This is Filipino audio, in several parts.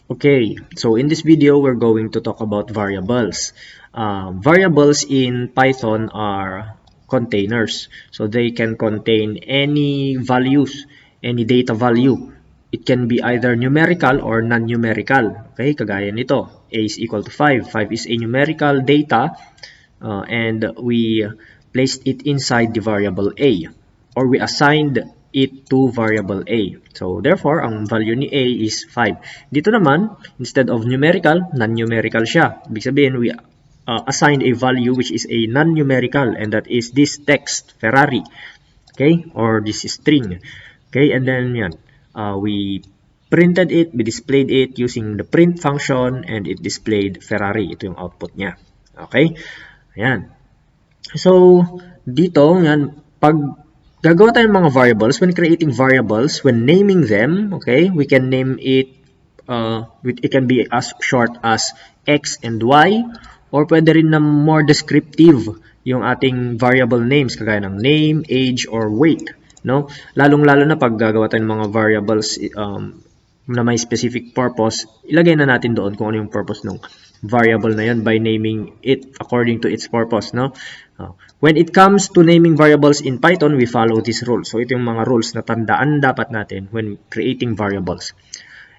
Okay, so in this video, we're going to talk about variables. Variables in Python are containers. So they can contain any values, any data value. It can be either numerical or non-numerical. Okay, kagaya nito. A is equal to 5. 5 is a numerical data and we placed it inside the variable A, or we assigned it to variable A. So therefore, ang value ni A is 5. Dito naman, instead of numerical, non-numerical siya. Ibig sabihin, we assigned a value which is a non-numerical, and that is this text, Ferrari. Okay, or this is string. Okay, and then yan, we printed it, we displayed it using the print function, and it displayed Ferrari. Ito yung output niya. Okay, ayan. So, dito, yan, pag gagawa tayo ng mga variables, when creating variables, when naming them, okay, we can name it, it can be as short as X and Y, or pwede rin na more descriptive yung ating variable names, kagaya ng name, age, or weight, no? Lalong-lalo na pag gagawa tayo ng mga variables na may specific purpose, ilagay na natin doon kung ano yung purpose ng variable na yun by naming it according to its purpose, no? When it comes to naming variables in Python, we follow this rule. So ito yung mga rules na tandaan dapat natin when creating variables.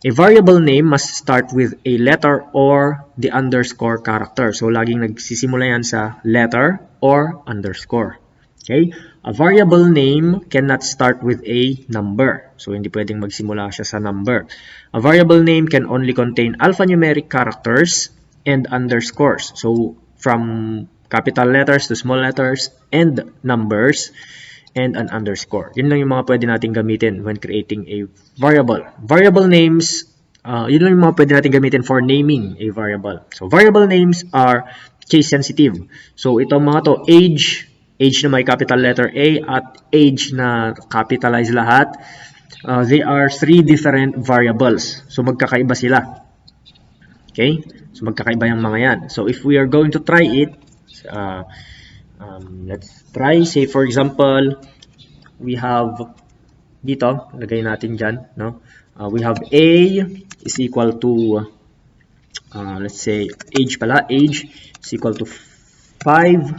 A variable name must start with a letter or the underscore character. So laging nagsisimula yan sa letter or underscore. Okay? A variable name cannot start with a number. So hindi pwedeng magsimula siya sa number. A variable name can only contain alphanumeric characters and underscores. So from capital letters to small letters and numbers and an underscore. Yun lang yung mga pwede natin gamitin when creating a variable. Variable names, yun lang yung mga pwede natin gamitin for naming a variable. So variable names are case sensitive. So itong mga to, age na may capital letter A at age na capitalize lahat, they are three different variables. So magkakaiba sila. Okay? So magkakaiba yung mga yan. So if we are going to try it, let's try, say for example, we have dito, lagay natin dyan, no? We have A is equal to, let's say, age is equal to 5,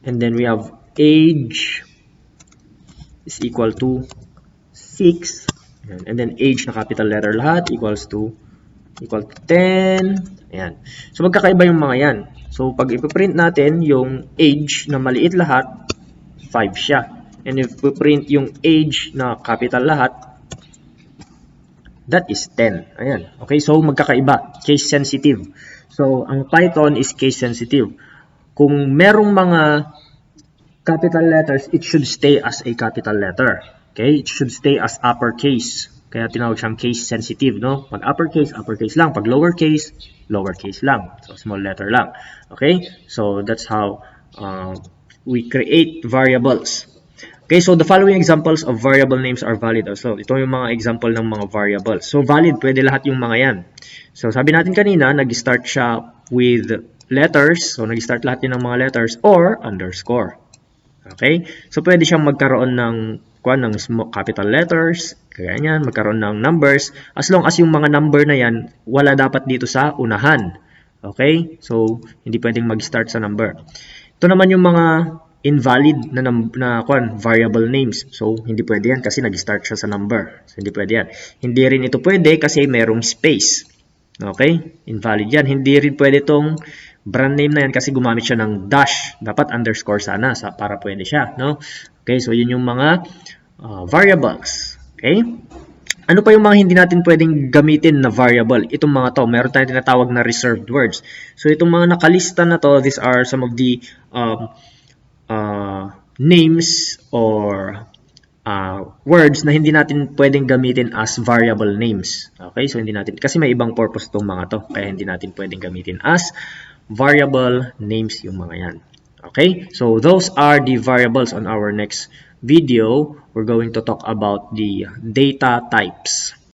and then we have age is equal to 6, and then age na capital letter lahat equal to 10. Ayan. So magkakaiba yung mga yan. So pag ipiprint natin yung age na maliit lahat, 5 siya. And if we print yung age na capital lahat, that is 10. Ayan. Okay, so magkakaiba. Case sensitive. So ang Python is case sensitive. Kung merong mga capital letters, it should stay as a capital letter. Okay, it should stay as uppercase. Kaya tinawag siyang case sensitive, no? Pag uppercase, uppercase lang. Pag lowercase, lowercase lang. So small letter lang. Okay, so that's how we create variables. Okay, so the following examples of variable names are valid also. Ito yung mga example ng mga variables. So valid, pwede lahat yung mga yan. So sabi natin kanina, nag-start siya with letters. So nag-start lahat yun ng mga letters or underscore. Okay, so pwede siyang magkaroon ng capital letters, kaya yan, magkaroon ng numbers, as long as yung mga number na yan, wala dapat dito sa unahan. Okay, so hindi pwedeng mag-start sa number. Ito naman yung mga invalid na variable names. So hindi pwede yan kasi nag-start siya sa number. So hindi pwede yan. Hindi rin ito pwede kasi merong space. Okay, invalid yan. Hindi rin pwede itong brand name na yan kasi gumamit siya ng dash. Dapat underscore sana para pwede siya, no? Okay, so yun yung mga variables. Okay? Ano pa yung mga hindi natin pwedeng gamitin na variable? Itong mga to, meron tayong tinatawag na reserved words. So itong mga nakalista na to, these are some of the names or words na hindi natin pwedeng gamitin as variable names. Okay? So hindi natin, kasi may ibang purpose itong mga to, kaya hindi natin pwedeng gamitin as variable names yung mga yan. Okay? So those are the variables. On our next video, we're going to talk about the data types.